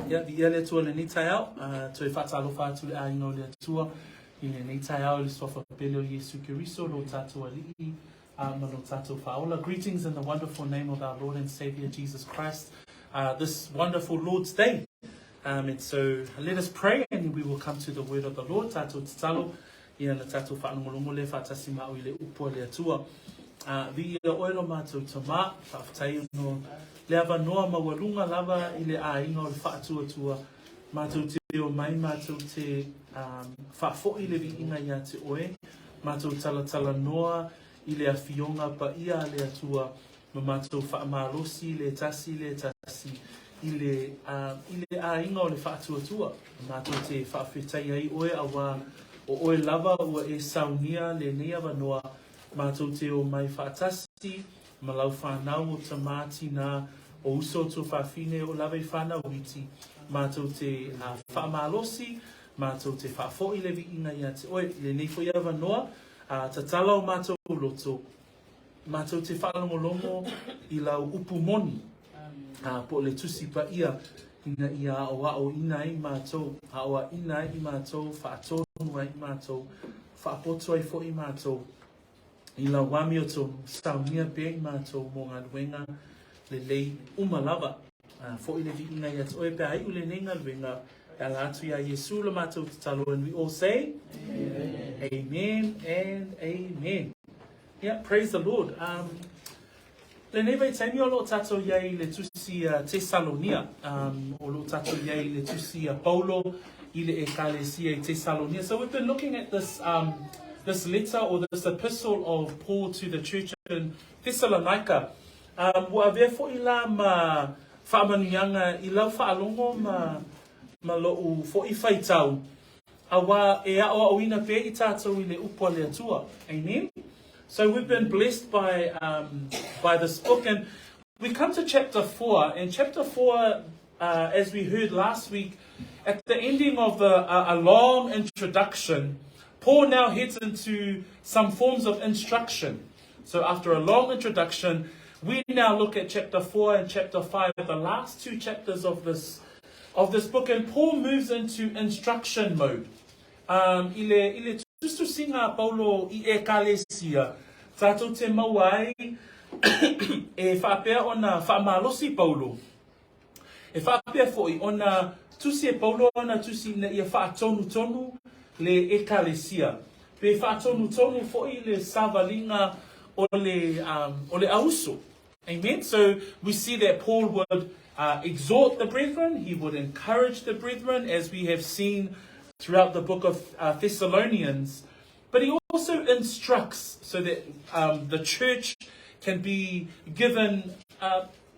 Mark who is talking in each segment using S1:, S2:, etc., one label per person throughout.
S1: ia le tua le nitai au, toi whatalo whātu le ainga o le atua, I le nitai au le sofa pele o Yesu Kiriso, lo tātou ali'i, ma lo tātou whaola. Greetings in the wonderful name of our Lord and Saviour Jesus Christ, this wonderful Lord's Day. And so let us pray and we will come to the word of the Lord. Tātou tatalo, ia na tātou whaangolongo le whatasi mao I le upo le atua. Vi ia oelo mātou tama, whaafatai no le ava noa mawalunga lava I le ainga o le whaatuatua. Mātou te o mai, mātou te whaafoi le vi inga ia te oe. Mātou talatala noa I le awhionga pa ia le atua. Ma mātou whaamalosi le tasi I le ainga o le whaatuatua. Mātou te whaafetai ai oe awa o oe lava ua e saunia le nea wanoa. Mātou te o mai whaatasi, ma lau whanau o tamati nā o uso to whawhine o lawe whanau witi. Mātou te whaamalosi, mātou te whaafoi le vi inga ia te oe, le neifo ia wanoa, tatala o mātou loto. Mātou te whaalongolongo I lau upu moni, po le tusi pa ia, ina ia o ina I mātou, a ina I mātou, whaatonu ai mātou, whaapoto ai fo I mātou. I la wami o tō saunia pe I mātou mō ngā luenga le lei umalava. Fo I le vi inga ia tō e pe ai ule nenga luenga e la atu ia Yesu la mātou te talo. And we all say, Amen, amen and amen. Yeah, praise the Lord. Le neve taimi o lo tato iai le tusi Tesalonia. O lo tato iai le tusi Paulo I le ekalesia I Tesalonia. So we've been looking at this this letter or this epistle of Paul to the church in Thessalonica. Wa vefo ila ma whaamanianga I lau whaalongo ma lo'u fo I whaitau. Awa e ao awina pe I tātou I le upo le atua. Amen? So we've been blessed by this book. And we come to chapter 4. In chapter 4, as we heard last week, at the ending of a long introduction, Paul now heads into some forms of instruction. So after a long introduction, we now look at chapter 4 and chapter 5, the last two chapters of this book, and Paul moves into instruction mode. Ile tustu singa Paulo I ekalesia, tato te mawai e whapea ona whamalosi Paulo. E whapea foi ona tusi e Paulo ona tusi na ia whaatonu le ekalesia. Pe whaatonu foi le savalinga o le auso. Amen. So we see that Paul would exhort the brethren, he would encourage the brethren, as we have seen throughout the book of Thessalonians. But he also instructs so that the church can be given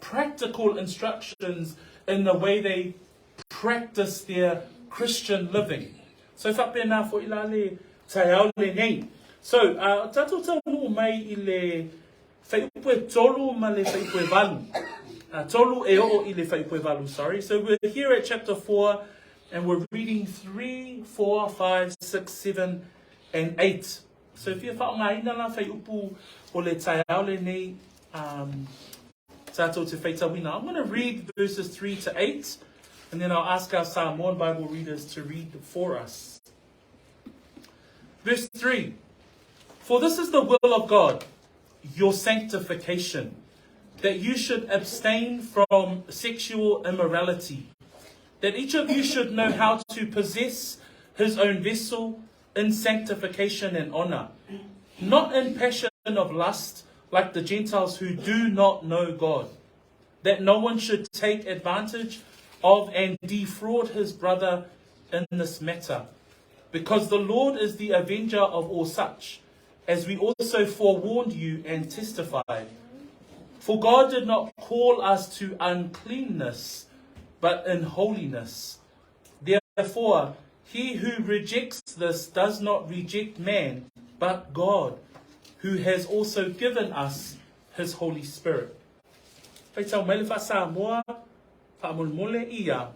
S1: practical instructions in the way they practice their Christian living. So whapena fo ila le taiao le nei. So tato tonu mai I le whaiupue tolu ma le whaiupue valu. Tolu e o I le whaiupue valu, sorry. So we're here at chapter 4 and we're reading 3, 4, 5, 6, 7 and 8. So if you're whaongaina la whaiupu o le taiao le nei tato te whaitawina, I'm going to read verses 3 to 8. And then I'll ask our Samoan Bible readers to read for us. Verse 3. For this is the will of God, your sanctification, that you should abstain from sexual immorality, that each of you should know how to possess his own vessel in sanctification and honor, not in passion of lust like the Gentiles who do not know God, that no one should take advantage of and defraud his brother in this matter, because the Lord is the avenger of all such, as we also forewarned you and testified. For God did not call us to uncleanness, but in holiness. Therefore, he who rejects this does not reject man, but God, who has also given us his Holy Spirit. Faitau mele fa Samoa, fa mole ia.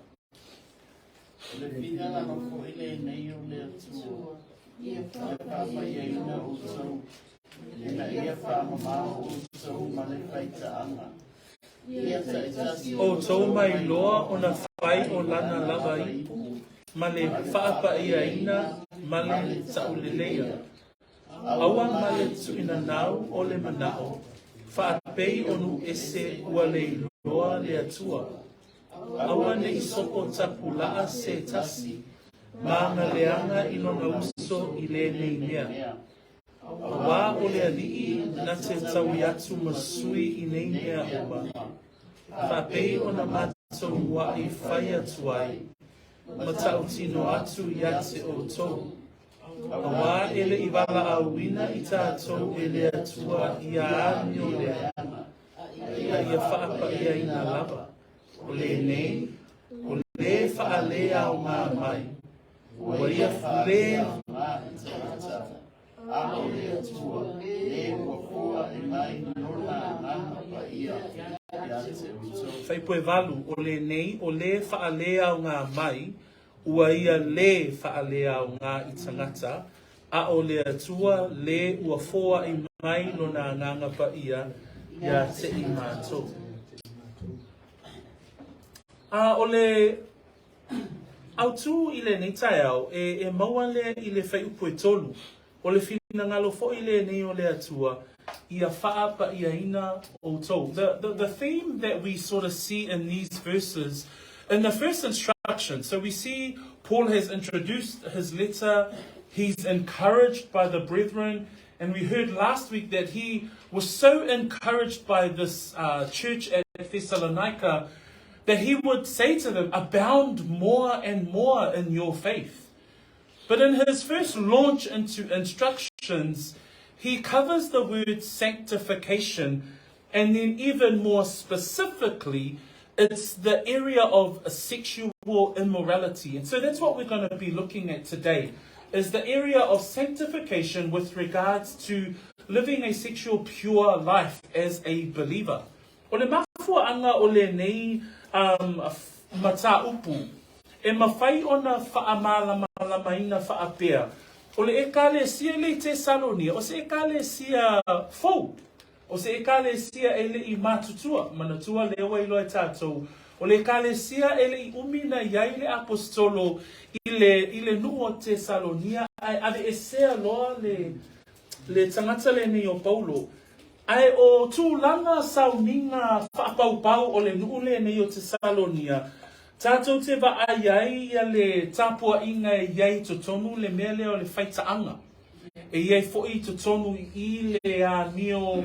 S2: Le pina la no ko ile nei o le atua. Ia pa mai na o so. Ia ia fa ma o so ma le faita'aga. Ia sa
S1: O tō mai loa o na whai o lana lava ipu, ma le whaapa ia ina, ma le taulelea. Aua ma le tuina nau o le manao, whaapei onu ese ua le loa le atua. Aua ne isoko tapulaa se tasi, ma ngaleanga inona uso i le nei mea. Awa o le alii na te tawi atu masui i nei mea ua. Whapei o na mato mua i whai atu ai. Ma tau tino atu ia te o tau. Awa ele i wala awina i tātou ele atua ia ani o le ana. Ia whaapa ia ina lava. O le nei, o le whaalea o ngā mai. O ia whale Ao le atua, le wakua e mai nona ngana pa ia te uto. Whai poe walu, o le nei, o le whaalea o ngā mai, ua ia le whaalea o ngā i tangata, a o le atua, le ua foa i mai nona nganga pa ia te i mātou. O le autu i le nei tai au, e maua le i le whai upo e tolu. O le whina ngalo fo i le nei o le atua, ia whaapa ia ina o tau. The theme that we sort of see in these verses, in the first instruction, so we see Paul has introduced his letter, he's encouraged by the brethren, and we heard last week that he was so encouraged by this church at Thessalonica that he would say to them, abound more and more in your faith. But in his first launch into instructions, he covers the word sanctification, and then even more specifically, it's the area of sexual immorality. And so that's what we're going to be looking at today, is the area of sanctification with regards to living a sexual pure life as a believer. O le mafua anga o le nei mata upu. E mawhai ona whaamalamaina whaapea. O le ekalesia le Tesalonia, o se ekalesia fau. O se ekalesia ele i matutua, manatua lewa ilo e tātou. O le ekalesia ele i umina iai le apostolo i le nuo Tesalonia. Ave esea loa le tangata le ni o Paulo. Ai o tūlanga sauninga whapaupau o le nuu le ni o Tesalonia. Tātou te wa ai ia le tāpua inga e iai to tonu le mea leo le faita'aga. E iai fo'i to tonu i le nio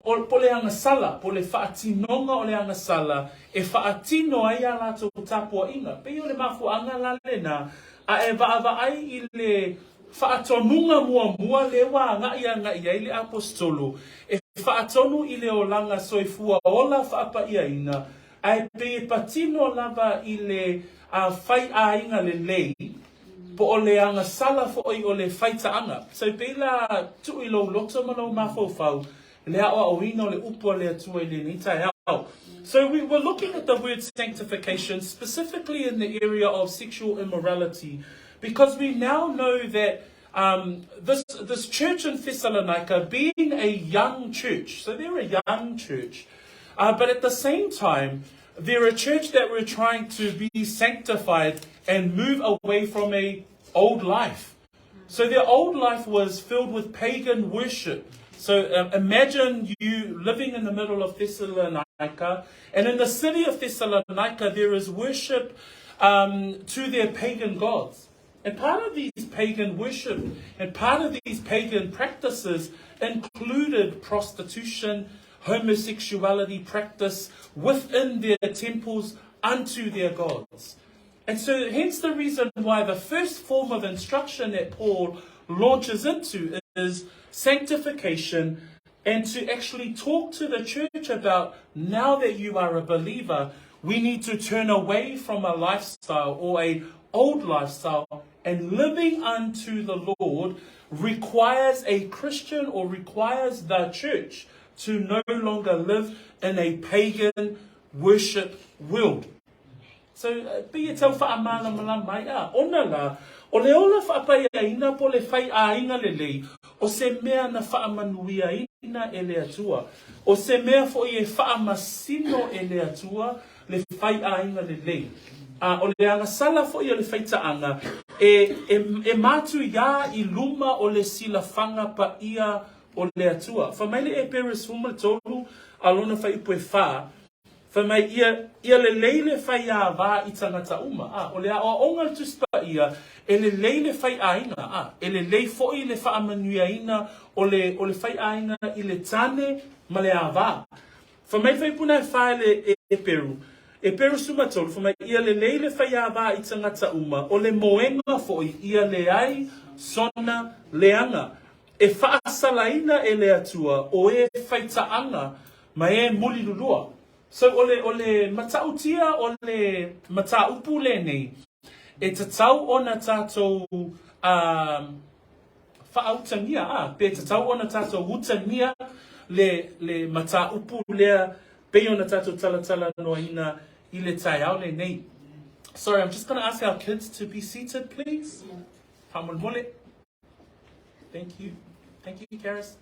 S1: po le angasala, po le whaatinonga o le angasala, e whaatino ai a lātou tāpua inga. Pei o le mafuanga la lena, a e wa ai i le whaatonunga mua le wa ngai ai le apostolo, e whaatonu i le o langa soifua ola whaapa ia ina, ai pe patino lava i le whai a inga le lei, po o le anga sala fo o le faita'aga. So pe la tu i lo loto malo mafofau, le awa o ino le upo le atua i le nitai au. So we were looking at the word sanctification, specifically in the area of sexual immorality, because we now know that this church in Thessalonica, being a young church, so they're a young church, but at the same time, they're a church that were trying to be sanctified and move away from an old life. So their old life was filled with pagan worship. So imagine you living in the middle of Thessalonica, and in the city of Thessalonica there is worship to their pagan gods. And part of these pagan worship and part of these pagan practices included prostitution, homosexuality practice within their temples unto their gods. And so hence the reason why the first form of instruction that Paul launches into is sanctification, and to actually talk to the church about, now that you are a believer, we need to turn away from a lifestyle or a old lifestyle, and living unto the Lord requires a Christian or requires the church to no longer live in a pagan worship world. So, be it tau whaamala mala mai a, ona la, o le ola whaapai a ina po le whai a inga le lei, o se mea na whaamanuia ina e le atua, o se mea fo i e whaamasino e le atua, le faita'aga lelei. O le anga sala fo'i o le faita'aga e matu ia I luma o le silafanga pa ia o le atua. Whamaile e peris huma tolu alona whai upo e wha. Whamai ia le leile whai a wā I tangata uma. O le a o onga tuspa ia e le leile whai ainga. E le lei fo'i le wha amanuiaina o le whai ainga I le tane ma le a wā. Whamai whai puna e wha e peru. E peru suma tolu, whamai ia le leile whai a wā I tangata uma o le moenga fo'i ia le ai sona leanga. E whaasalaina e le atua o e faita'aga ma e muli lulua. So o le matautia o le mataupu le nei e tatau ona tātou whaautangia pe tatau ona tātou utangia le mataupu lea pe ona tātou talatala noaina I le taiao le nei. Sorry, I'm just going to ask our kids to be seated, please. Hamon mole. Thank you. Thank you, Karis.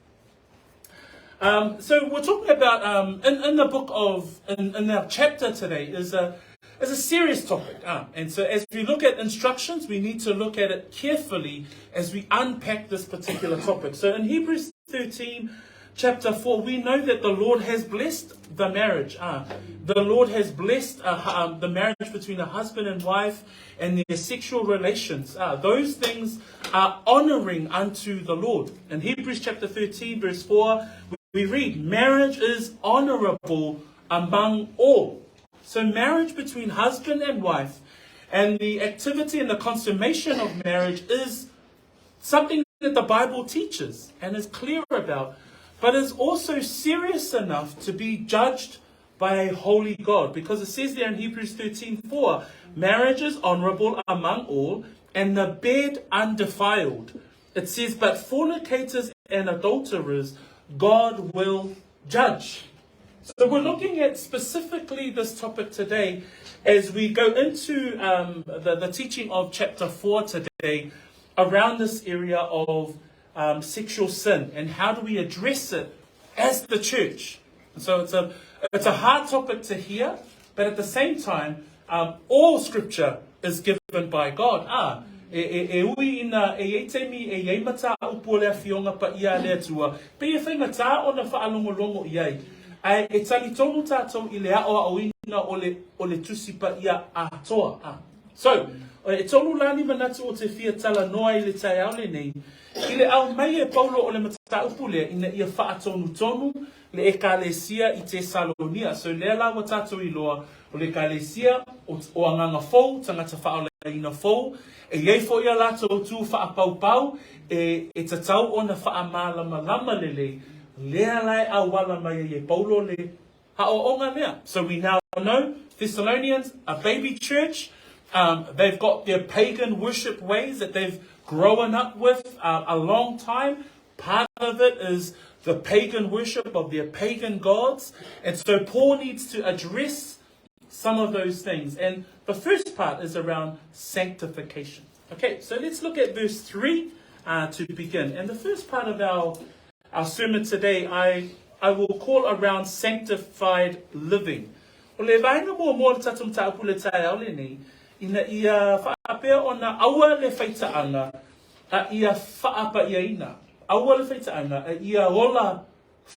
S1: So we're talking about, in the book of, in our chapter today, is a serious topic. And so as we look at instructions, we need to look at it carefully as we unpack this particular topic. So in Hebrews 13, chapter 4, we know that the Lord has blessed the marriage. The Lord has blessed the marriage between a husband and wife and their sexual relations. Those things are honoring unto the Lord. In Hebrews chapter 13, verse 4, we read, marriage is honorable among all. So marriage between husband and wife and the activity and the consummation of marriage is something that the Bible teaches and is clear about, but is also serious enough to be judged by a holy God. Because it says there in Hebrews 13:4, marriage is honorable among all, and the bed undefiled. It says, but fornicators and adulterers God will judge. So we're looking at specifically this topic today as we go into the teaching of chapter 4 today around this area of sexual sin and how do we address it as the church. So it's a hard topic to hear, but at the same time, all scripture is given by God. E ui ina e eitemi e eimata upo lea fionga pa ia lea tua. Pe e whainga tā o na whaalongolongo iai. Ai e tali tonu tātou I le ao au ina o le tusi pa ia atoa. So, e tonu lani manatu o te fia tala noa I le tai au le nei. I le au mai e paulo o le mata upu lea ina ia whaatonu tonu le ekalesia I Tesalonia. So lea lawa tātou I loa o le ekalesia o anganga fou, tangata whaole ina fou. E iei fo ia lātou tū whaapaupau, e tatau o na whaamalama lele, lea lai awala mai e paulo le haoonga mea. So we now know Thessalonians, a baby church, they've got their pagan worship ways that they've grown up with a long time. Part of it is the pagan worship of their pagan gods. And so Paul needs to address some of those things. And the first part is around sanctification. Okay, so let's look at verse 3 to begin. And the first part of our sermon today, I will call around sanctified living. O le vainga mo tatum taupu le tai au le nei, ina ia whaapea o na aua le faita'aga, a ia whaapaiaina. Aua le faita'aga, a ia ola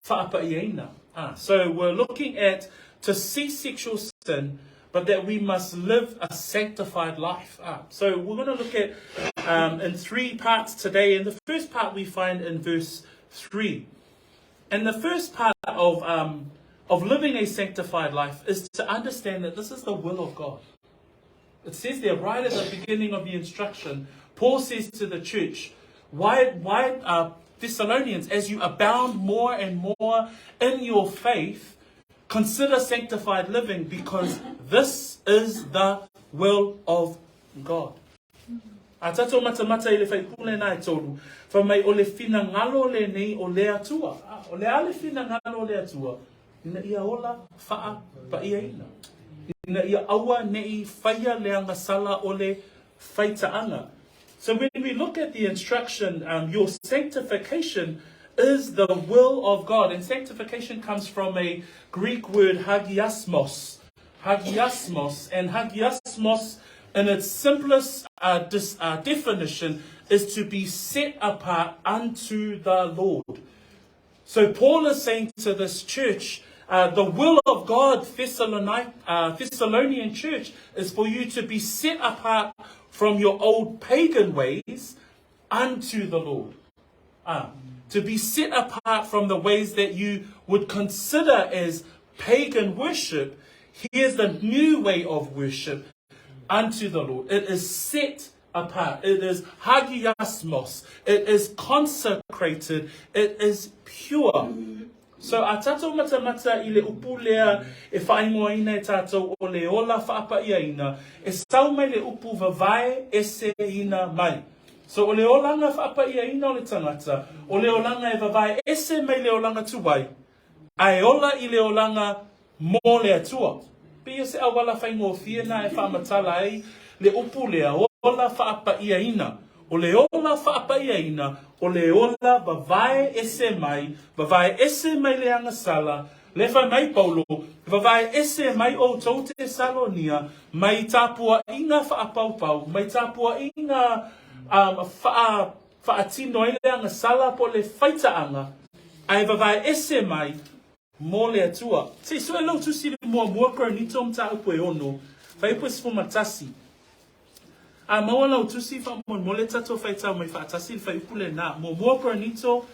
S1: whaapaiaina. So we're looking at to cease sexual sin, but that we must live a sanctified life. So we're going to look at in three parts today. And the first part we find in verse 3. And the first part of living a sanctified life is to understand that this is the will of God. It says there right at the beginning of the instruction, Paul says to the church, why Thessalonians, as you abound more and more in your faith, consider sanctified living, because this is the will of God. Atato mata I le fai pule nai tolu. Fa mai o le fina ngalo le nei o le atua. O le ale fina ngalo le atua. Ina ia ola faa pa ia ina. Ina ia awa nei faya leanga sala o le faita'aga. So when we look at the instruction, your sanctification is the will of God. And sanctification comes from a Greek word hagiasmos. hagiasmos, and hagiasmos in its simplest definition is to be set apart unto the Lord. So Paul is saying to this church, the will of God, Thessalonian church, is for you to be set apart from your old pagan ways unto the Lord. To be set apart from the ways that you would consider as pagan worship. Here's the new way of worship unto the Lord. It is set apart. It is hagiasmos. It is consecrated. It is pure. So a tātou mata I le upu lea e whaingoa ina e tātou o le ola whaapa ia ina e sau mai le upu vavae e se ina mai. So o le olanga whaapa ia ina o le tangata, o le olanga e vavae e se mai le olanga tuwai, ai ola I le olanga mō le atua. Pia se awala whaingoa whiena e whaamatala ai le upu lea ola whaapa ia ina. O le ola whaapa ia ina, o le ola vavae ese mai le angasala, le whai mai Paulo, vavae ese mai o tau Tesalonia, mai tāpua inga whaapaupau, mai tāpua inga whaatino le angasala po le faita'aga, ai vavae ese mai mō le atua. Sei so e lau tusi le mua koranito mta upo e ono, whai upo sifu matasi. Mawala utusi fa mo le tato faita mai fa tasi fa ipule na mo koranito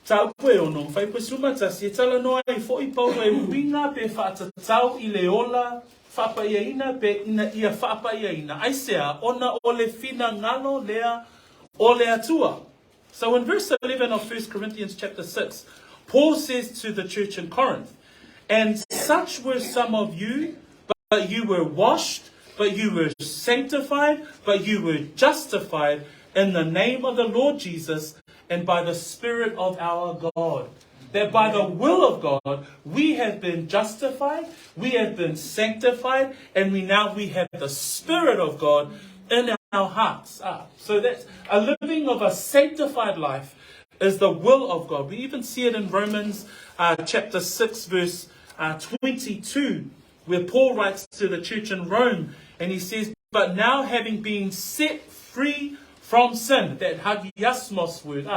S1: ta upo ono fa ipo suma tasi tala no ai fo I Paulo e ubinga pe fa tatau I le ola fa pa ina pe ina ia fa pa ina ai sea ona o le fina ngalo lea o le atua. So in verse 11 of 1 Corinthians chapter 6, Paul says to the church in Corinth, and such were some of you, but you were washed, but you were sanctified, but you were justified in the name of the Lord Jesus and by the Spirit of our God. That by the will of God, we have been justified, we have been sanctified, and we have the Spirit of God in our hearts. So that's a living of a sanctified life is the will of God. We even see it in Romans chapter 6, verse 22, where Paul writes to the church in Rome, and he says, but now having been set free from sin, that hagiasmos word,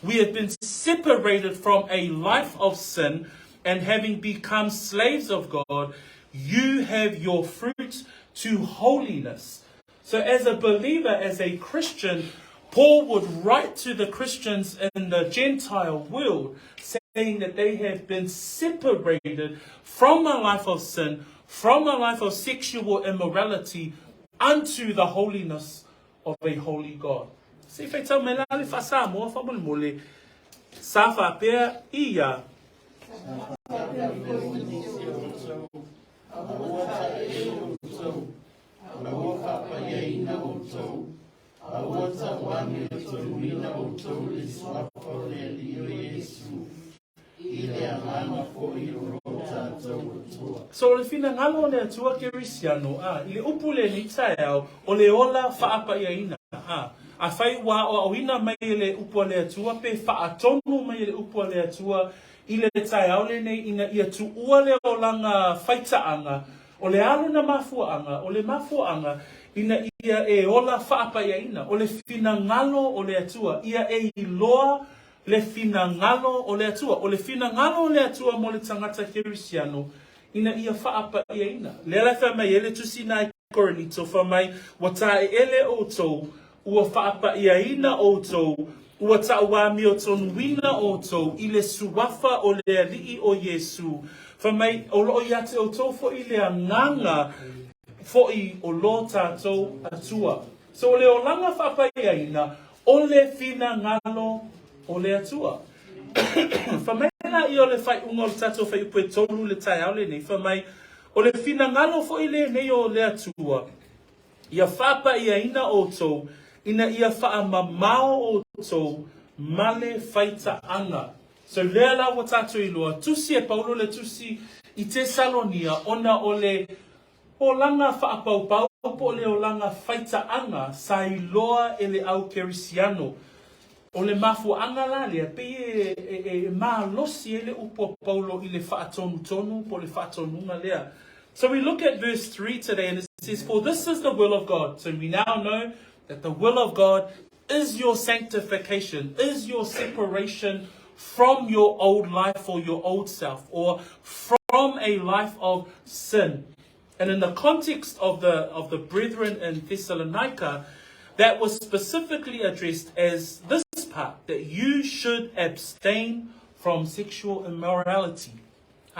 S1: we have been separated from a life of sin, and having become slaves of God, you have your fruit to holiness. So as a believer, as a Christian, Paul would write to the Christians in the Gentile world, saying that they have been separated from a life of sin, from a life of sexual immorality, unto the holiness of a holy God. Se feita melali fasa mo fa mole safa pe ia so le fina ngalo le atua kerisiano ile upule ni tsao o le ola faapa ia ina a fai wa o ina mai le upole atua pe faatonu mai le upole atua ile tsao le nei ina ia tu le olanga faita'aga o le alo na mafuanga o le mafuanga ina ia e ola faapa ia ina o le fina ngalo o le atua ia e loa le fina ngalo o le atua o le fina ngalo o le atua mo le tangata kerisiano ina ia faapa ia ina le la fa mai ele tusina I koranito fa mai wata ele o to ua faapa ia ina o to ua ta wa mi o tonuina o to ile suwafa o le alii o Yesu fa mai o lo ia te o to fo ile nganga fo I o lo tatou atua so le o langa faapa ia ina o le fina ngalo o le atua. Fa mai na I o le fai unga o le tatou fai upe tolu le tai au le nei. Fa mai o le fina ngalo fo I le nei o le atua. Ia whapa ia ina o tou, ina ia wha mamao o tou, male faita'aga. So lea la wa tatou I loa, tusi e Paulo le tusi I Tesalonia, ona o le o langa whaapaupau, po le o langa faita'aga, sa I loa e le au kerisiano. O le mafuanga la lea, pe e maa losi e le upo Paulo I le whaatonu tonu, po le whaatonunga lea. So we look at verse 3 today, and it says, for this is the will of God. So we now know that the will of God is your sanctification, is your separation from your old life or your old self, or from a life of sin. And in the context of the brethren in Thessalonica, that was specifically addressed as this part, that you should abstain from sexual immorality.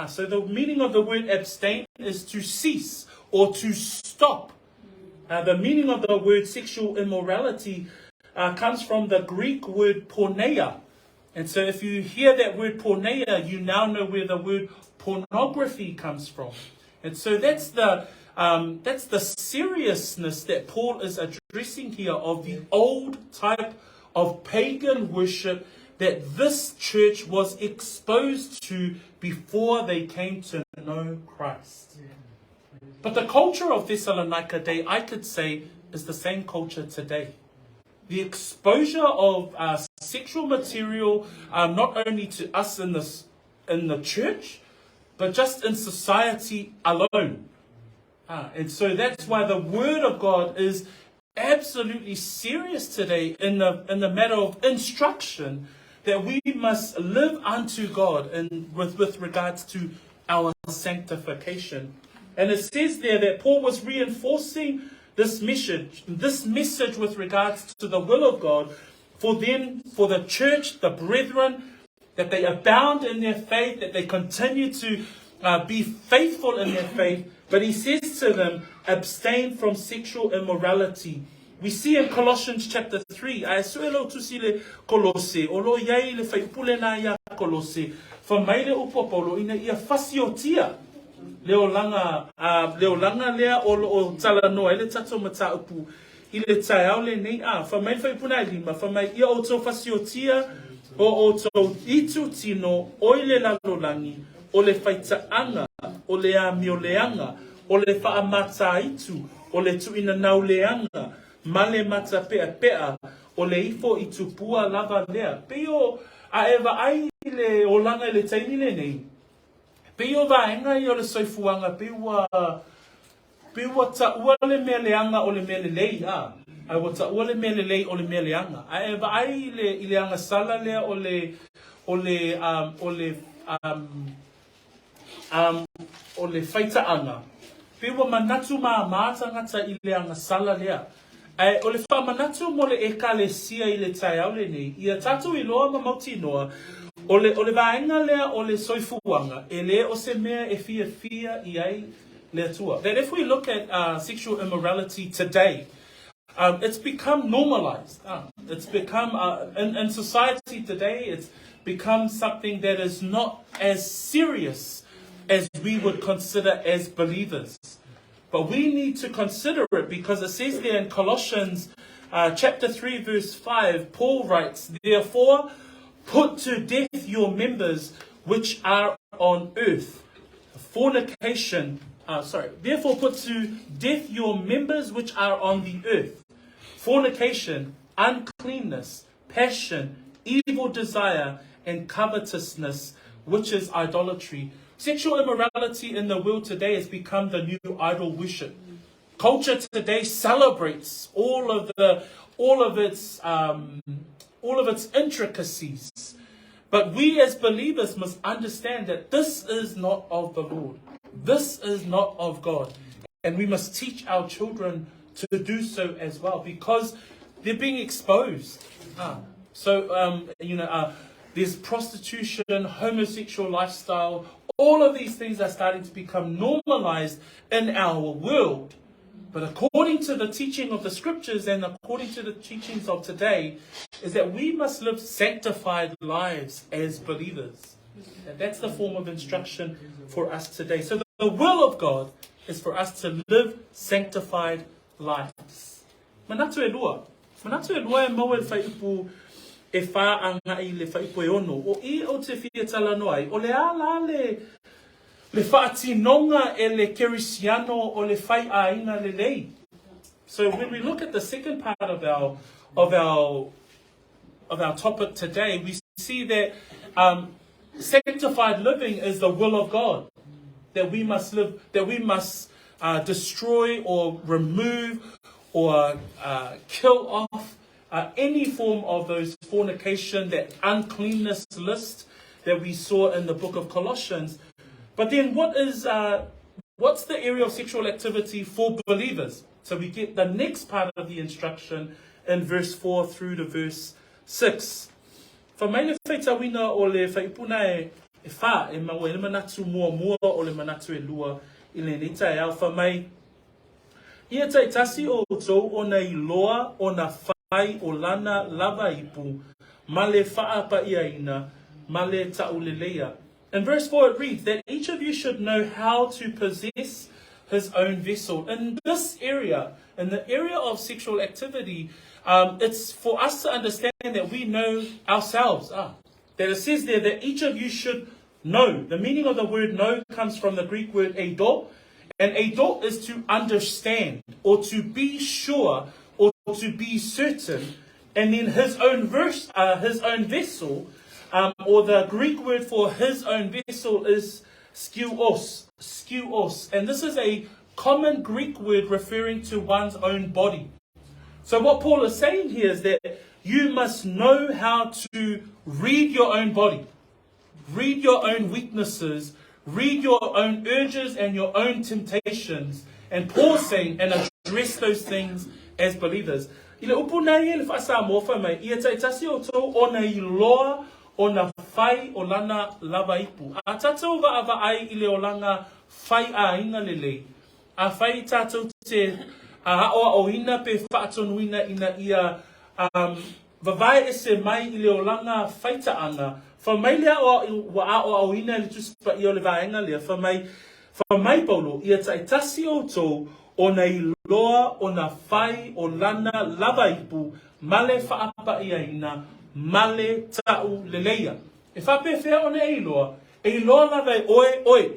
S1: So the meaning of the word abstain is to cease or to stop. The meaning of the word sexual immorality comes from the Greek word porneia. And so if you hear that word porneia, you now know where the word pornography comes from. And so that's the seriousness that Paul is addressing here of the old type of pagan worship that this church was exposed to before they came to know Christ. But the culture of Thessalonica Day, I could say, is the same culture today. The exposure of sexual material, not only to us in the church, but just in society alone. And so that's why the Word of God is absolutely serious today in the matter of instruction, that we must live unto God and with regards to our sanctification. And it says there that Paul was reinforcing this message with regards to the will of God for them, for the church, the brethren, that they abound in their faith, that they continue to be faithful in their faith. But he says to them, abstain from sexual immorality. We see in Colossians chapter 3, for maile upopolo ina ia fasiotia leolanga lea o talanoa ile tato mata upu ile taiao le nei fa mai fa ipuna lima fa mai ia o to fasiotia o to itu tino oile la lolangi o le faita'aga o le amioleanga o le fa'amata itu o le tuina nauleanga male mata pea o le ifo itupua lava lea peo a eva ai le olanga le taimi le nei peo vaenga i o le soifuanga peo ta ua le meleanga o le melelei ai wa ta ua le melelei o le meleanga a eva ai le ileanga sala lea o le faita'aga peo manatu maamata ngata ileanga sala lea ai o le whamanatu mo le ekalesia i le taiao le nei ia tatu i loa ma mautinoa o le vaenga lea o le soifuanga e le o se mea e fia i ai le atua. That if we look at sexual immorality today, it's become normalized. It's become, in society today, it's become something that is not as serious as we would consider as believers. But we need to consider it because it says there in Colossians chapter 3 verse 5, Paul writes, therefore put to death your members which are on earth. Fornication, therefore put to death your members which are on the earth. Fornication, uncleanness, passion, evil desire, and covetousness, which is idolatry. Sexual immorality in the world today has become the new idol worship. Culture today celebrates all of its intricacies. But we as believers must understand that this is not of the Lord. This is not of God. And we must teach our children to do so as well because they're being exposed. There's prostitution, homosexual lifestyle. All of these things are starting to become normalized in our world. But according to the teaching of the scriptures and according to the teachings of today, is that we must live sanctified lives as believers. And that's the form of instruction for us today. So the will of God is for us to live sanctified lives. Manatu e lua e mau e whaipu e wha anga i le whaipu e ono. O I o te whia talanoai, o le ala le whaatinonga e le kerisiano o le whai aina le lei. So when we look at the second part of our topic today, we see that sanctified living is the will of God. that we must live, that we must destroy or remove or kill off any form of those fornication, that uncleanness list that we saw in the book of Colossians. But then what's the area of sexual activity for believers? So we get the next part of the instruction in verse 4 through to verse 6. Fa mai le faitawina o le faipuna e fa e maua le manatu mua o le manatu e lua I le nita e au fa mai ia taitasi o tou o na iloa o na fai o lana lava ipu ma le faapa iaina ma le tauleleia. In verse 4 it reads that each of you should know how to possess his own vessel. In this area, in the area of sexual activity, it's for us to understand that we know ourselves. That it says there that each of you should know. The meaning of the word know comes from the Greek word eido. And eido is to understand or to be sure or to be certain. And then his own vessel, or the Greek word for his own vessel is skios. And this is a common Greek word referring to one's own body. So what Paul is saying here is that you must know how to read your own body, read your own weaknesses, read your own urges and your own temptations. And Paul's saying, and address those things as believers. Ile upunai ele fasa mofa mai ia taitasi o to ona iloa ona fai o lana lava ipu. A tatou va ava ai ile o langa fai a inga lele. A fai tatou te a hao o ina pe whaatonuina ina ia vavai ese mai ile o langa faita'aga. Fa mai lea o ina le tuspa i o le vaenga lea. Fa mai paulo ia taitasi o to ona iloa ona fai o lana lava ipu male whaapa ia ina male tau leleia. E whape whea ona eiloa lava oe.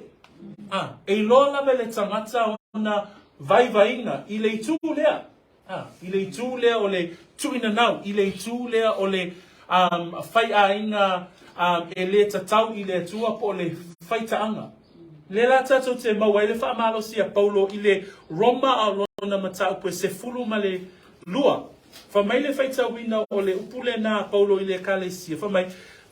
S1: E loa lava le tangata ona vaivainga I le itu lea. I le itu lea o le tuina nau. I le itu lea o le whaiainga e le tatau I le tua po le whaita'aga. Le la tatou te maua I le whaamalosi a Paulo I le Roma a lona matau pe se fulu ma le lua. Fa mai le whaitawina o le upule na Paulo I le kalesia. Fa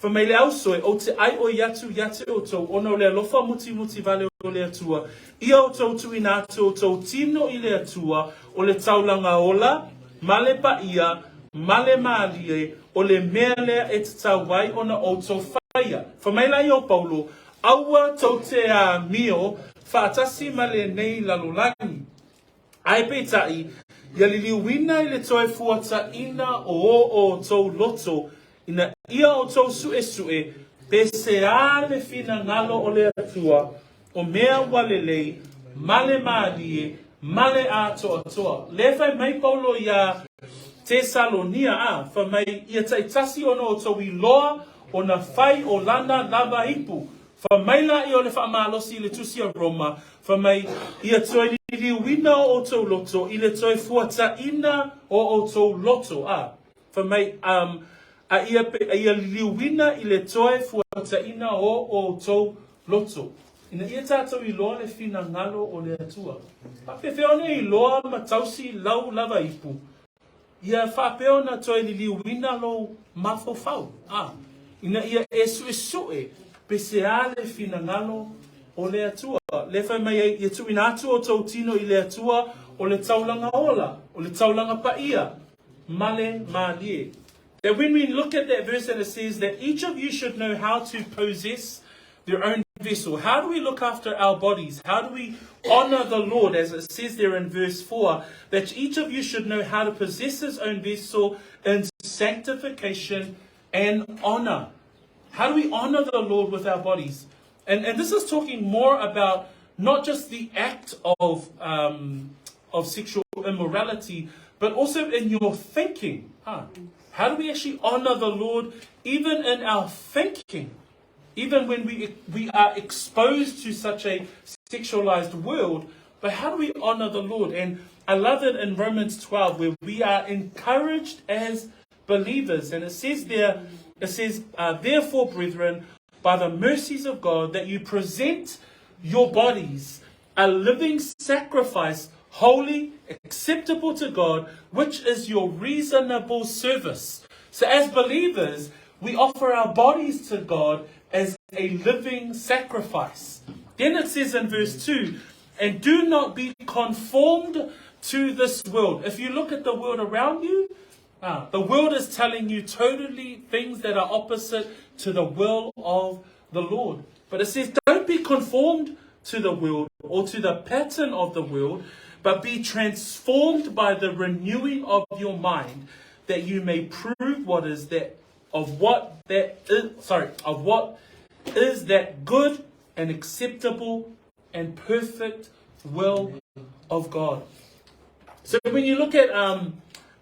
S1: mai le ausoe o te ai o yatu o tau ona o le alofa muti vale o le atua. Ia o tau tuina atu o tau tino I le atua o le taulanga ola, male pa ia, male maalie, o le mea lea e te tau wai ona o tau whaia. Fa mai lai o Paulo, aua tau te mio, whaatasi male nei lalolangi. Ai peitai, ia li liwina I le toe fuata ina o tau loto, ina ia o tau sue, pe se a le fina ngalo o le atua, o mea walelei, male maalie, male atoa. Le fai mai Paulo ia Tesalonia fa mai ia taitasi ona o tau iloa, o na fai o lana lava ipu. Fa mai la I o le whaamalosi I le tusi a Roma, fa mai ia toi li wina o tau loto, I le toi fuata ina o tau loto. Fa mai ia liwina I le toe fuata ina o tau loto. Ina ia tātou I loa le fina ngalo o le atua. Whapewheone I loa matausi lau lava ipu. Ia whapeona toe li liwina lo mafofau. Ina ia sue, pe se a le fina ngalo o le atua. Le whai mai ia tuina atu o tau tino I le atua o le taulanga ola, o le taulanga paia. Male maalie. That when we look at that verse and it says that each of you should know how to possess their own vessel. How do we look after our bodies? How do we honor the Lord? As it says there in verse 4, that each of you should know how to possess his own vessel in sanctification and honor. How do we honor the Lord with our bodies? And this is talking more about not just the act of sexual immorality, but also in your thinking. How do we actually honor the Lord even in our thinking? Even when we are exposed to such a sexualized world, but how do we honor the Lord? And I love it in Romans 12, where we are encouraged as believers. And it says there, therefore, brethren, by the mercies of God, that you present your bodies a living sacrifice, holy, acceptable to God, which is your reasonable service. So as believers, we offer our bodies to God as a living sacrifice. Then it says in verse 2, and do not be conformed to this world. If you look at the world around you, the world is telling you totally things that are opposite to the will of the Lord. But it says, don't be conformed to the world or to the pattern of the world, but be transformed by the renewing of your mind, that you may prove what is that good and acceptable and perfect will of God. So when you look at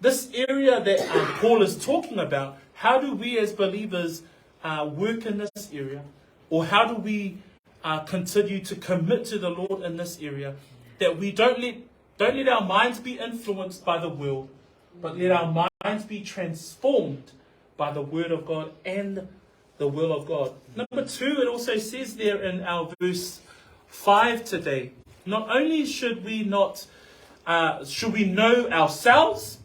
S1: this area that Paul is talking about, how do we as believers work in this area? Or how do we continue to commit to the Lord in this area? That we don't let our minds be influenced by the world, but let our minds be transformed by the word of God and the will of God. Number 2, it also says there in our verse 5 today, not only should we know ourselves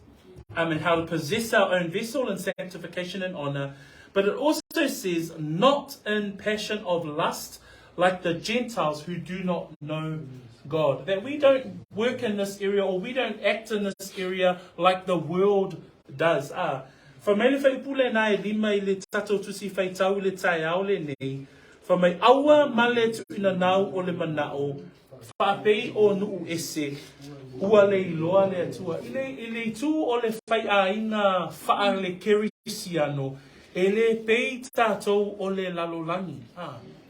S1: and how to possess our own vessel in sanctification and honor, but it also says not in passion of lust like the Gentiles who do not know God. That we don't work in this area, or we don't act in this area like the world does. From my pule na lima le tato tusi faitau le taiao le nei. From my awa male tu ina nau o le manao. Whapei o nuu ese. Ua le iloa le atua. Ile tu o le faiaina faa le kerisiano. Ele pei tato o le lalolangi.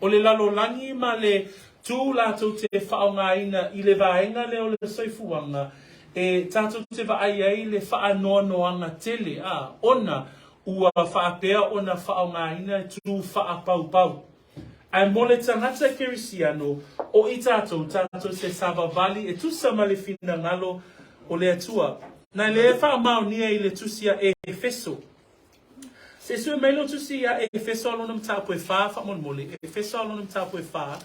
S1: O le lalolangi ma le tu lato te whaongaina i le vaenga le o le soifuanga. E tato te vaaiai le wha noa noanga tele. Ona ua whaapea ona whaongaina tu wha pau pau. Ai mole tangata kerisiano o i tato se savavali e tusa ma le fina ngalo o le atua. Na le wha maonia i le tusia e Efeso. Se sue mailo tusia e Efeso alonum tapo e wha mon mole. Efeso alonum tapo e wha.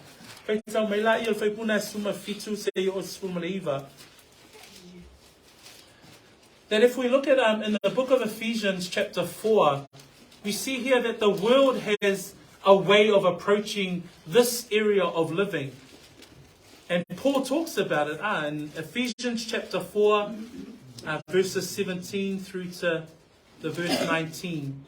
S1: Fai tau mai la i o fai puna suma fitu se i o suma le iwa. That if we look at in the book of Ephesians chapter 4, we see here that the world has a way of approaching this area of living. And Paul talks about it in Ephesians chapter 4, verses 17 through to the verse 19.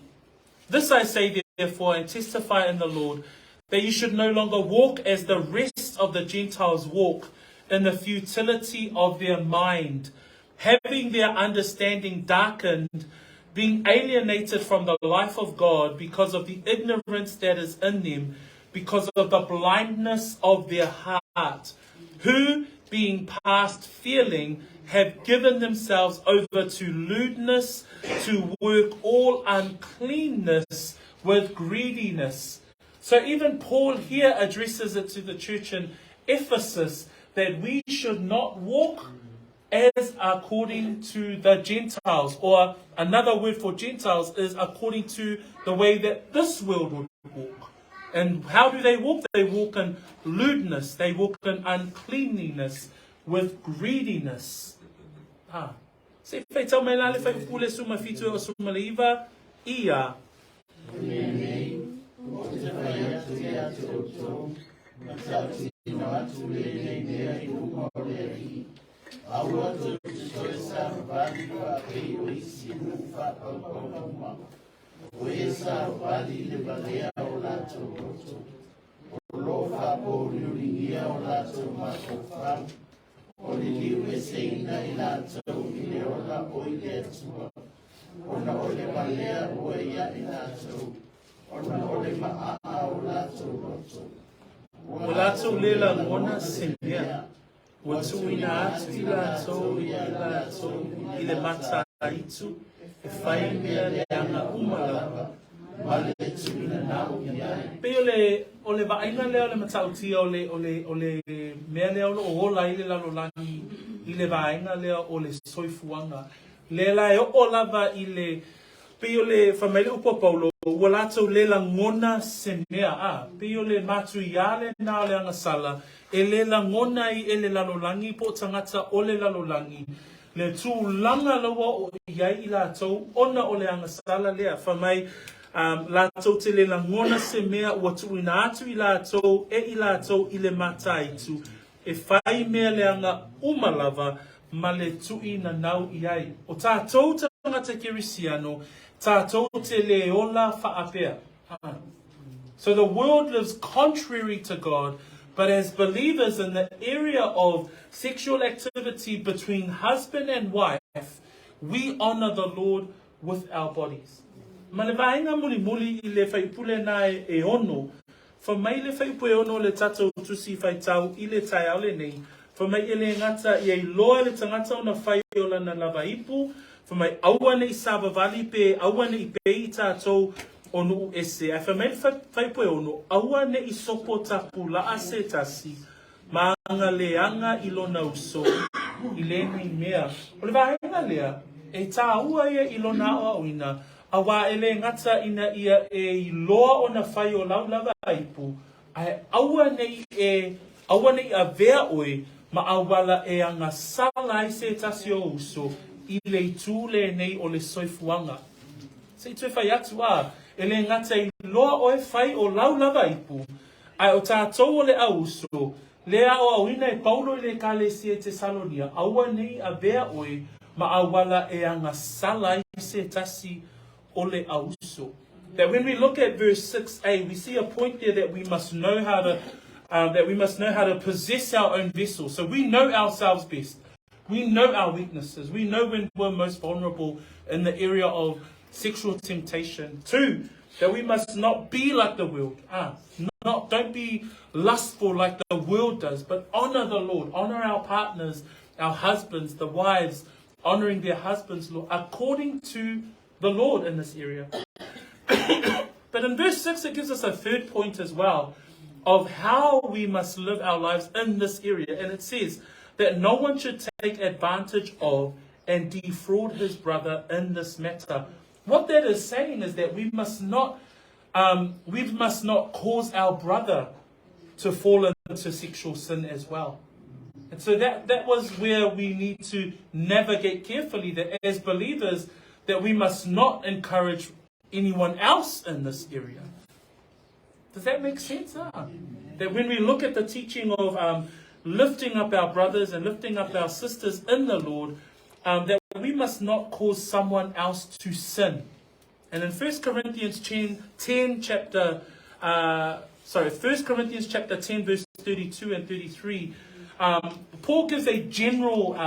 S1: This I say therefore and testify in the Lord, that you should no longer walk as the rest of the Gentiles walk, in the futility of their mind, having their understanding darkened, being alienated from the life of God because of the ignorance that is in them, because of the blindness of their heart, who, being past feeling, have given themselves over to lewdness, to work all uncleanness with greediness. So even Paul here addresses it to the church in Ephesus, that we should not walk as according to the Gentiles, or another word for Gentiles is according to the way that this world would walk. And how do they walk? They walk in lewdness, they walk in uncleanliness with greediness. Se fai tau mai lale fai pule suma fitu o suma leiva ia.
S2: Aua tu sa vali wa pe o isi fa pa o esa vali le valea o la tu o lo fa po luringia o la tu ma fa o le liwe seina i la tu i le o la o i le tu o na o le valea o ia i la tu o na o le maa o la tu o la tu le la ngona semia. Watuina atu ila to ile mata itu e fai mea le anga umala male tuina na uia pe ole vaina le ole matauti ole mea le o la ile la lolani ile vaina le ole soifuanga le la o lava ile
S1: Pio le whamele upo Paulo, walato le la ngona se mea Pio le matu iale na le angasala, e le la ngona I e le lalolangi po tangata o le lalolangi. Le tū langa lawa o iai I la tau, ona o le angasala lea, whamai la tau te le la ngona se mea ua tu ina atu I la tau, I la tau I le matai tu, e whai mea le anga umalava, ma le tui na nau iai. O tātou tangata kirisiano, tātou te leola whaapea. So the world lives contrary to God, but as believers in the area of sexual activity between husband and wife, we honor the Lord with our bodies. Ma le vaenga muli muli I le whaipule nai e ono, fa mai le whaipu e ono le tatou tusi whaitau I le tai au le nei, fa mai ele ngata I loa le tangata o na whai o lana lava ipu, fa mai aua nei sava vali pe, aua nei pe I tātou onu ese. Fa mai whaipu e ono, aua nei sopo tapu la ase tasi, maanga leanga I lona uso, I le nei mea. O le vahenga lea, e tā ua ia I lona o ina, awa ele ngata ina ia e loa o na whai o lau lava ipu, ai aua nei a vea oe, ma awala e anga sala I se tasi o uso, I le tūle nei o le soifuanga. Se tue whai atu ele ngata I loa oe whai o lau lava ipu, ai o tātou o le auso, lea o awina e Paulo I le kalesia Tesalonia, aua nei a vea oe, ma awala e anga sala I se tasi ole auso. That when we look at verse 6a, we see a point there that we must know how to possess our own vessel. So we know ourselves best. We know our weaknesses. We know when we're most vulnerable in the area of sexual temptation. 2, that we must not be like the world. Don't be lustful like the world does, but honor the Lord. Honor our partners, our husbands, the wives, honoring their husbands, Lord, according to the Lord in this area. But in verse 6, it gives us a third point as well of how we must live our lives in this area. And it says that no one should take advantage of and defraud his brother in this matter. What that is saying is that we must not cause our brother to fall into sexual sin as well. And so that was where we need to navigate carefully, that as believers, that we must not encourage anyone else in this area. Does that make sense? That when we look at the teaching of lifting up our brothers and lifting up our sisters in the Lord, that we must not cause someone else to sin. And in 1 Corinthians chapter 10, verse 32 and 33, Paul gives a general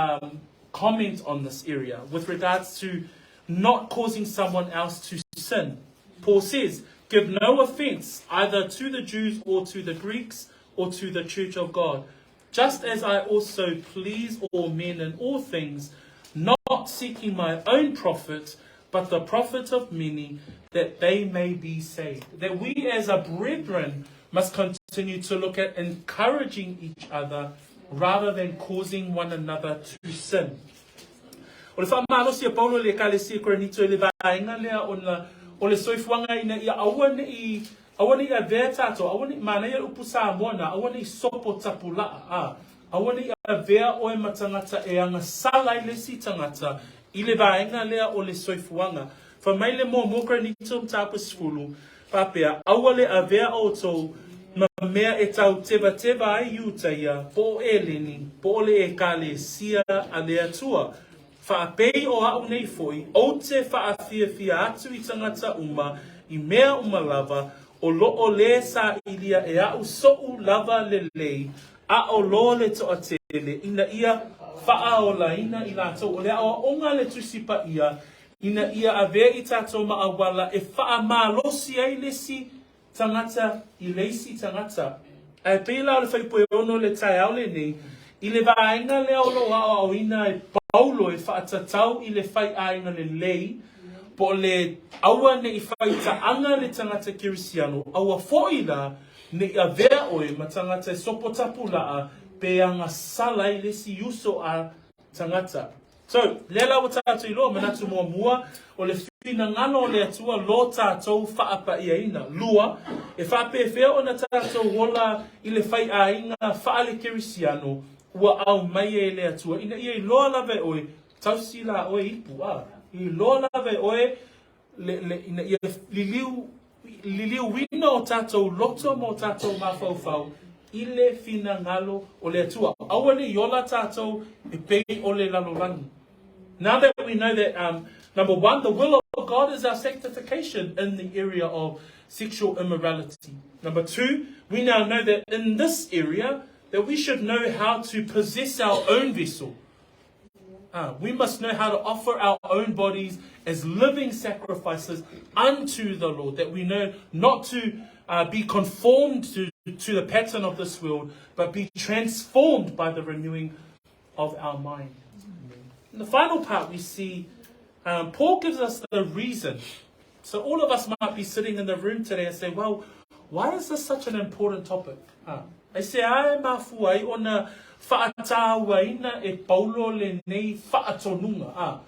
S1: comment on this area with regards to not causing someone else to sin. Paul says, give no offense either to the Jews or to the Greeks or to the church of God, just as I also please all men in all things, not seeking my own profit, but the profit of many, that they may be saved. That we as a brethren must continue to look at encouraging each other rather than causing one another to sin. O le whaamalosi a Paulo le kalesia koranito le vaenga lea o le soifuanga ina ia awane I a vea tato, awane I mana ia upu Samoana, awane I sopo tapulaa, awane I a vea oe matangata e anga salai le si tangata, I le vaenga lea o le soifuanga. Fa mai le mo koranito mtapa sfulu, papea, awale a vea o tou, ma mea e tau teba ai iuta ia, po e leni, po le e kalesia a le atua. Whaapei o au nei foi, o te whaafia atu I tangata uma, I mea uma lava, o loo le sa ilia e au so'u lava le lei, a o lo le toa tele, ina ia whaaola ina I lato, o le awa onga le tusipa ia, ina ia a vea I tato maawala, e whaamalosi ai lesi tangata I leisi tangata. A pēla o le whaipoe ono le tai au le nei, I le vaenga le au loa o ina e Paulo e whaatatau I le whai ainga le lei, po le aua ne I whaitaanga le tangata kirisiano, aua foila ne I a vea oe ma tangata sopo tapulaa pe anga salai le si uso a tangata. So, le lau tātou I loa manatu mua o le fina ngalo le atua lo tātou whaapa ia ina. Lua, e whape whea o na tātou wola I le whai a inga whaale kerisiano ua au mai e le atua. Ina ia I loa lawe oe, tausi la oe ipu a. I loa lawe oe, ina ia liliu wina o tātou loto mo tātou mawhauwhau. Ile fina ngalo o le atua. Awane yola tātou e pei o le lalolangi. Now that we know that, number one, the will of God is our sanctification in the area of sexual immorality. Number two, we now know that in this area, that we should know how to possess our own vessel. We must know how to offer our own bodies as living sacrifices unto the Lord. That we know not to be conformed to the pattern of this world, but be transformed by the renewing of our mind. In the final part, we see Paul gives us the reason. So all of us might be sitting in the room today and say, well, why is this such an important topic? I say, ai mafuai ona whaatauaina e paulo le nei whaatonunga.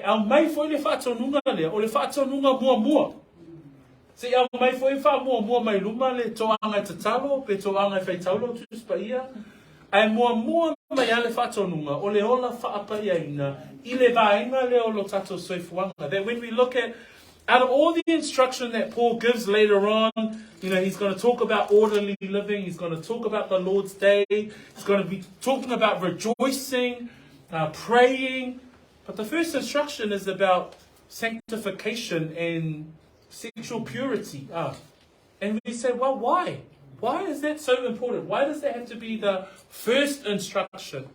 S1: Au mai foi le whaatonunga le, o le whaatonunga mua. Se au mai foi mua mai luma le toanga I tatalo, pe toanga I faitaulo tuspa ia. Ai mua mai ale whatonunga, o le ola whaapaiaina, I le vaenga le olo tato soifuanga. That when we look at, out of all the instruction that Paul gives later on, he's going to talk about orderly living, he's going to talk about the Lord's Day, he's going to be talking about rejoicing, praying. But the first instruction is about sanctification and sexual purity. And we say, well, why? Why is that so important? Why does that have to be the first instruction?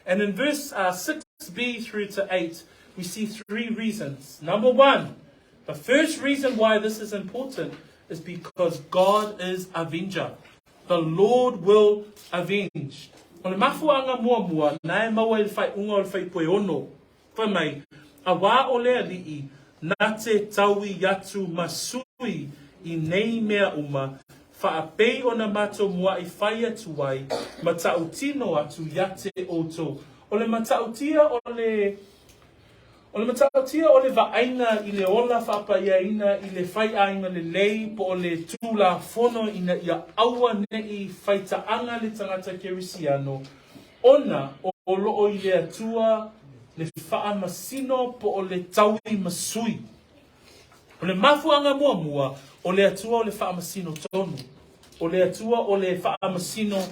S1: And in verse 6b through to 8, we see three reasons. Number one, the first reason why this is important is because God is avenger. The Lord will avenge. O le mafuanga mua, nae maua il fai unga o le fai poe ono. Whamai, a wā o lea li'i, nā te taui yatu masui I nei mea uma, whaapei o na mato mua I whai atu ai, matautino atu yate oto. O le matautia o le vaaina I le ola whapaiaina I le whaiaina le lei po o le tūla whono ina ia aua nei faita'aga le tangata kerisiano. Ona o loo I le atua le whaamasino po o le taui masui. O le mafuanga mua o le atua o le whaamasino tonu. O le atua o le whaamasino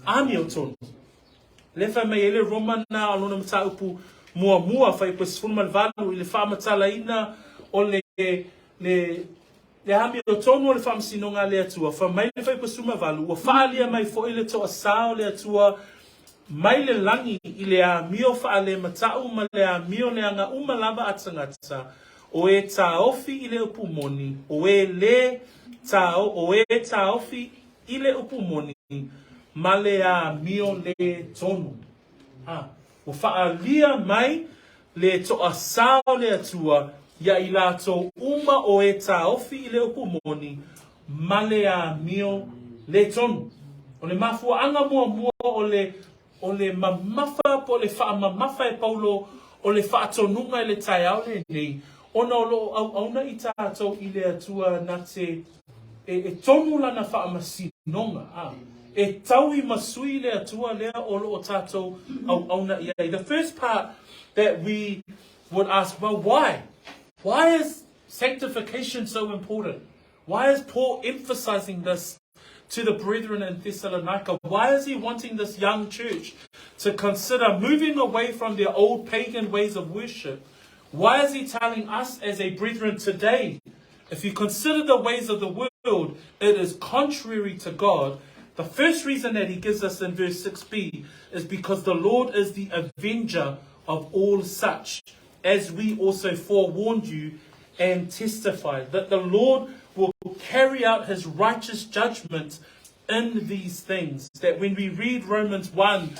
S1: ami o tonu. Le wha mei ele romana alona mataupu mua fai pa sfuma valu I le whaamatalaina o le ami o tonu o le whaamasino ngā le atua. Wha mai le fai pa sfuma valu. Ua whaalia mai fo I le toa sao le atua mai le langi I le a mio whaale matau ma le a mio le anga umalava atangata. O e taofi I le upumoni. O e taofi I le upumoni. Ma le a mio le tonu. O whaalia mai le toa sao le atua ia I lato uma o e taofi I le upumoni. Ma le a mio le tonu. O le mafua anga mua o le mamafa po le whaamamafa e paulo o le whaatonunga I le tai au le nei. Ona o lo auna I tātou I le atua na te e tonu lana whaamasinonga. E taui masui le atua lea o lo tātou auna iai. The first part that we would ask, well, why? Why is sanctification so important? Why is Paul emphasizing this to the brethren in Thessalonica? Why is he wanting this young church to consider moving away from their old pagan ways of worship? Why is he telling us as a brethren today, if you consider the ways of the world, it is contrary to God? The first reason that he gives us in verse 6b is because the Lord is the avenger of all such, as we also forewarned you and testified, that the Lord will carry out his righteous judgment in these things. That when we read Romans 1,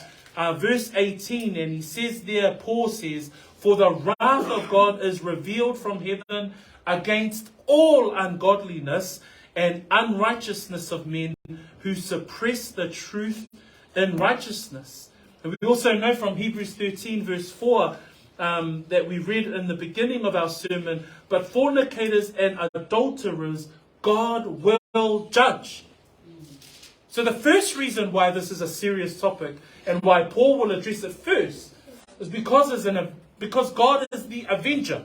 S1: verse 18, and he says there, Paul says, for the wrath of God is revealed from heaven against all ungodliness and unrighteousness of men who suppress the truth in righteousness. And we also know from Hebrews 13, verse 4, that we read in the beginning of our sermon, but fornicators and adulterers God will judge. So the first reason why this is a serious topic and why Paul will address it first is because God is the avenger.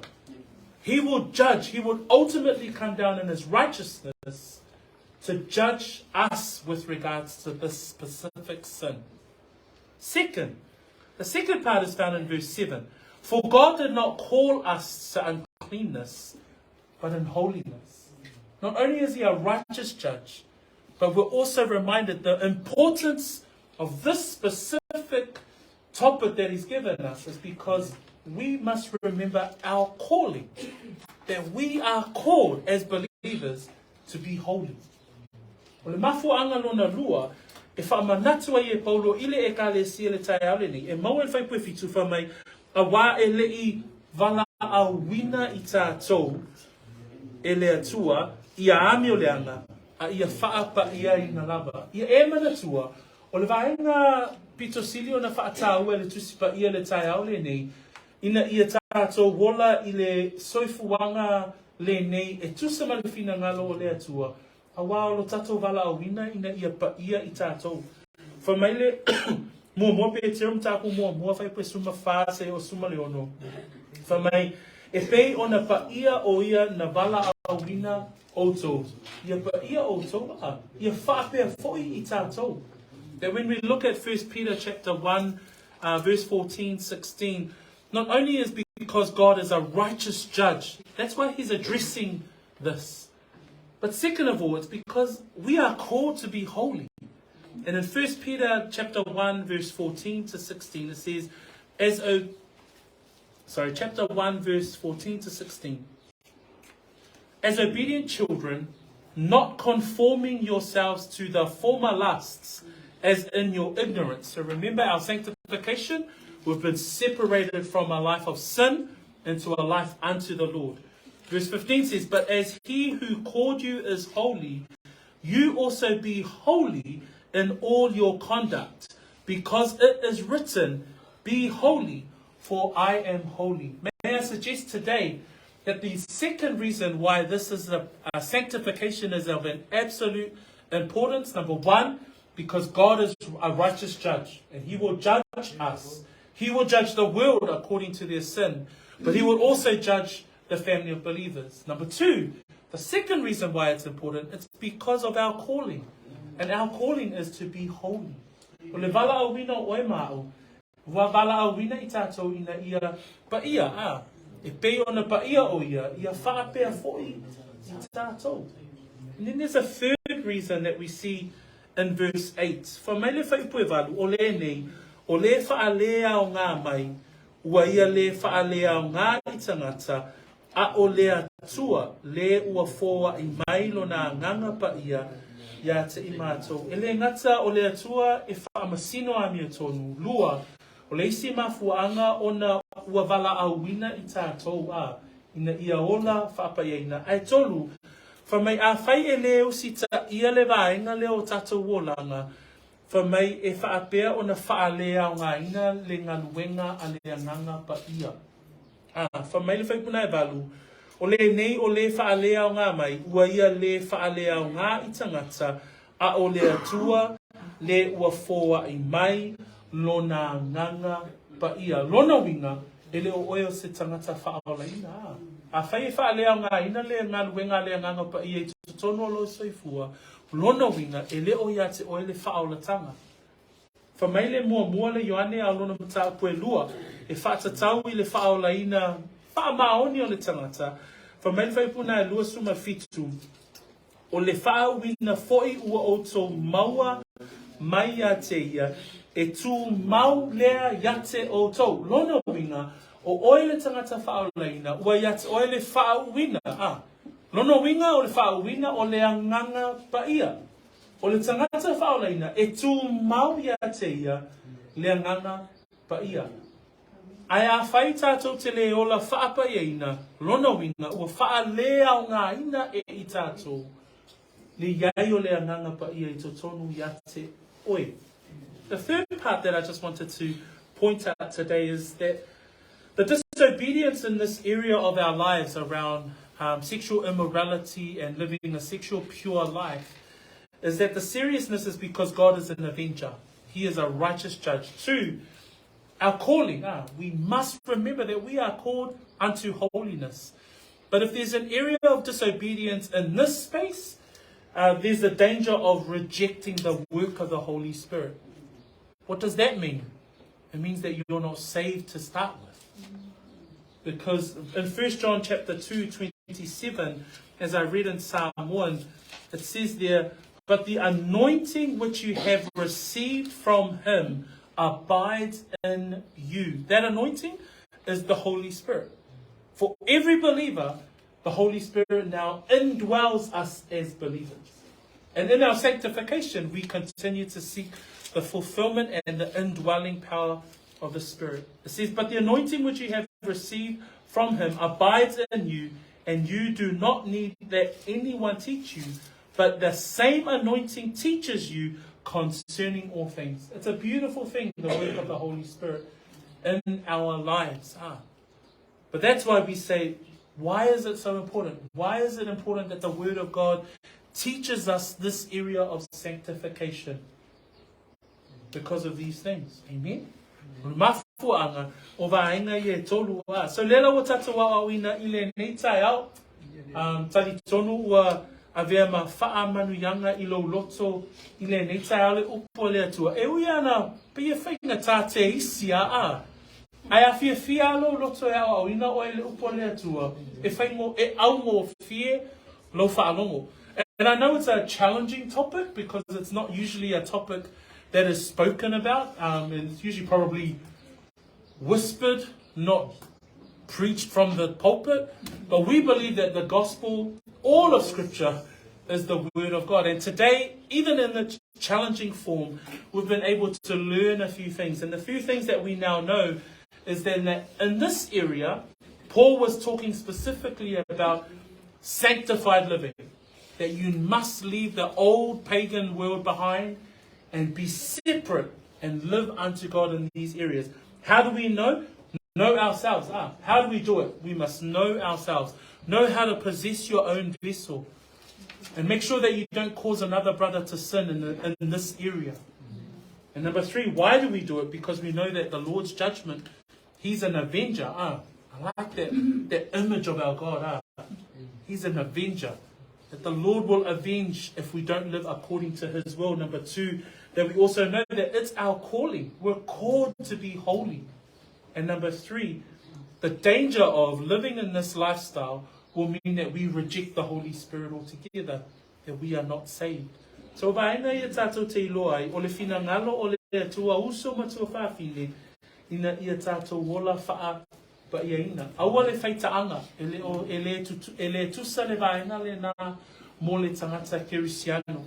S1: He will judge. He will ultimately come down in his righteousness to judge us with regards to this specific sin. Second, the second part is found in verse 7. For God did not call us to uncleanness, but in holiness. Not only is he a righteous judge, but we're also reminded the importance of this specific topic that he's given us is because we must remember our calling. That we are called as believers to be holy. O le mafuanga lona lua, e whaamanatua i e paulo ile e ka le sia le tai aole ni, e mau e whaipu e fitu whamai, a wā e lei vala a wina i tātou, e le atua, i a ami o le anga, a ia whaapa ia i na lava. Ia e manatua, o le vaenga pito silio na whaatau e le tusipa ia le tai aole ni, ina ia tātou wola i le soifuanga le nei, e tusa malifina ngalo o le atua, a wā lo tātou vala a wina ina ia pa ia i tātou. Whamaile, mua pe e terum tāku mua whai pe suma whāse o suma leono. Whamai, e pei o na pa ia o ia na vala a wina o tō. Ia pa ia o tō, ia whapea foi i tātou. That when we look at 1 Peter chapter 1, verse 14, 16, not only is because God is a righteous judge, that's why he's addressing this. But second of all, it's because we are called to be holy. And in 1 Peter chapter 1, verse 14 to 16, it says, chapter 1, verse 14 to 16. As obedient children, not conforming yourselves to the former lusts, as in your ignorance. So remember our sanctification. We've been separated from a life of sin into a life unto the Lord. Verse 15 says, but as he who called you is holy, you also be holy in all your conduct, because it is written, be holy, for I am holy. May I suggest today that the second reason why this is sanctification is of an absolute importance. Number one, because God is a righteous judge, and he will judge us. He will judge the world according to their sin, but he will also judge the family of believers. Number two, the second reason why it's important, it's because of our calling. And our calling is to be holy. O le vala au wina o e mao, wa vala au wina i tātou ina ia pa ia, e pei ona pa ia o ia whaapea foi i tātou. And then there's a third reason that we see in verse 8. For mai le whaipu e walu, o le nei, o le whaalea o ngā mai, ua ia le whaalea o ngā i tangata, a o le atua, le ua fōa i mailo na nganga pa ia te i mātou. E le ngata o le atua e whaamasino a mia tonu, lua, o le isi mafuanga o na ua vala au wina i tātou ina ia ola whaapayeina. Ai tolu, whamai a whai e leo si ta ia le vaenga leo tātou wolanga, whamai e whaapea o na whaalea o ngā ina le ngaluenga a le anganga pa ia. Whamai le whaipuna e walu, o le nei o le whaalea o ngā mai, ua ia le whaalea o ngā i tangata, a o le atua, le ua fōa i mai, lona nganga pa ia. Lona winga, e le o oeo se tangata whaola ina. A whai e whaalea o ngā ina le ngaluenga le nganga pa ia i tutono lo soifua, lona winga, e le o ia te oe le whaola tanga. Whamai le mua le Ioane a lona mata pue lua, e whaatatau i le whaola ina, whaamaoni o le tangata. Whamai le whaipuna e lua suma fitu, o le whaawina foi ua outou maua mai a te ia, e tū mau lea iate outou. Lona winga, o oe le tangata whaola ina, ua iate oe le whaawina. Lona winga o le whaawina o le anganga pa ia. O le tangata whaolaina, e tū mau ia te ia, le anganga pa ia. Ai a whai tātou te le ola whaapa ieina, lona winga, ua whaalea o ngā ina e i tātou. Le iai o le anganga pa ia i totonu ia te oe. The third part that I just wanted to point out today is that the disobedience in this area of our lives around sexual immorality and living a sexual pure life is that the seriousness is because God is an avenger. He is a righteous judge. 2, our calling. We must remember that we are called unto holiness. But if there's an area of disobedience in this space, there's a danger of rejecting the work of the Holy Spirit. What does that mean? It means that you're not saved to start with. Because in 1 John chapter 2:27, as I read in Samoan, it says there, but the anointing which you have received from him abides in you. That anointing is the Holy Spirit. For every believer, the Holy Spirit now indwells us as believers. And in our sanctification, we continue to seek the fulfillment and the indwelling power of the Spirit. It says, but the anointing which you have received from him abides in you, and you do not need that anyone teach you, but the same anointing teaches you concerning all things. It's a beautiful thing, the work of the Holy Spirit in our lives. But that's why we say, why is it so important? Why is it important that the Word of God teaches us this area of sanctification? Because of these things. Amen? So lela o tatawa o ina ile nei tai au. Tali tonu ua avea ma faa manuyanga ilo loto ile nei tai au le upo le atua. E ui ana pia whainga tate isi a. Ai a fia lo loto e au ina o le upo le atua. E whaingo e au mo fie lo whaalongo. And I know it's a challenging topic because it's not usually a topic that is spoken about. And it's usually probably whispered, not preached from the pulpit. But we believe that the gospel, all of Scripture, is the Word of God. And today, even in the challenging form, we've been able to learn a few things. And the few things that we now know is then that in this area, Paul was talking specifically about sanctified living. That you must leave the old pagan world behind and be separate and live unto God in these areas. How do we know? Know ourselves. How do we do it? We must know ourselves. Know how to possess your own vessel. And make sure that you don't cause another brother to sin in this area. And number 3, why do we do it? Because we know that the Lord's judgment, He's an avenger. I like that image of our God. He's an avenger. That the Lord will avenge if we don't live according to His will. Number 2, that we also know that it's our calling. We're called to be holy. And number 3, the danger of living in this lifestyle will mean that we reject the Holy Spirit altogether, that we are not saved. So vaina ia tātou te iloa ai, o le whina ngalo o le atua uso matua whawhine, ina ia tātou wola whaa pa ia ina. Aua le faita'aga, ele tusa le vaina le nā mo le tangata kerisiano,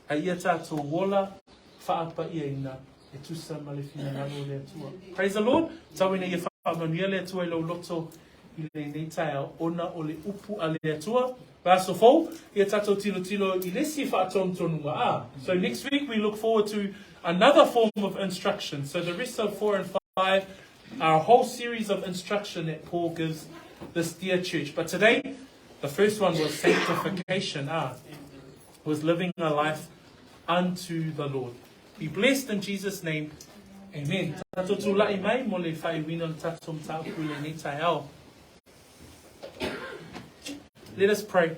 S1: a ia tātou wola whaa pa ia ina, e tusa ma le whina ngalo le atua. Praise the Lord. Tawina ia whaamanuia le atua i lau loto i le nei taia ona o le upu a le atua. Vaso fo, ia tātou tilo i lesi whaatontonunga. So next week we look forward to another form of instruction. So the rest of 4 and 5 are a whole series of instruction that Paul gives this dear church. But today, the first one was sanctification. Was living a life unto the Lord. Be blessed in Jesus' name. Amen. Tātou tūlai mai mo le whai wina tātou mtau kule nei tai au. Let us pray.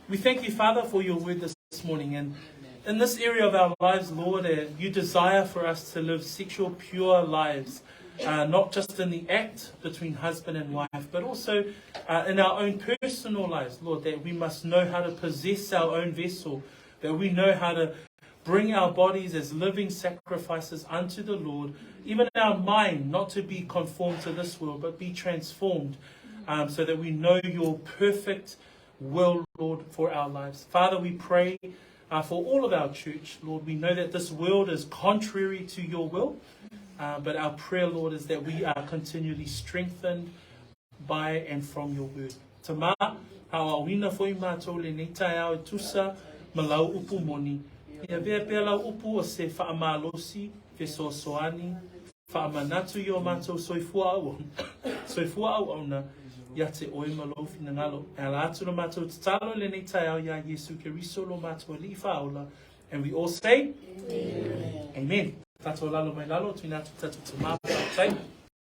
S1: We thank you, Father, for your word this morning. And in this area of our lives, Lord, you desire for us to live sexual, pure lives, not just in the act between husband and wife, but also in our own personal lives, Lord, that we must know how to possess our own vessel, that we know how to bring our bodies as living sacrifices unto the Lord, even our mind, not to be conformed to this world, but be transformed. So that we know your perfect will, Lord, for our lives. Father, we pray for all of our church, Lord. We know that this world is contrary to your will, but our prayer, Lord, is that we are continually strengthened by and from your word. Tama, hawa wina foi mātou le nei tai au tusa malau upu moni. Ia vea pēlau upu o se whaamalosi, fe soasoani, whaamanatu i o mātou soifua au. Soifua au au na ia te oe malo fina ngalo. E ala atu na mātou te talo le nei tai au ia Yesu Keriso lo mātou li whaola. And we all say, Amen. Amen. Tato lalo mai lalo, tuina tu tatu te mātou.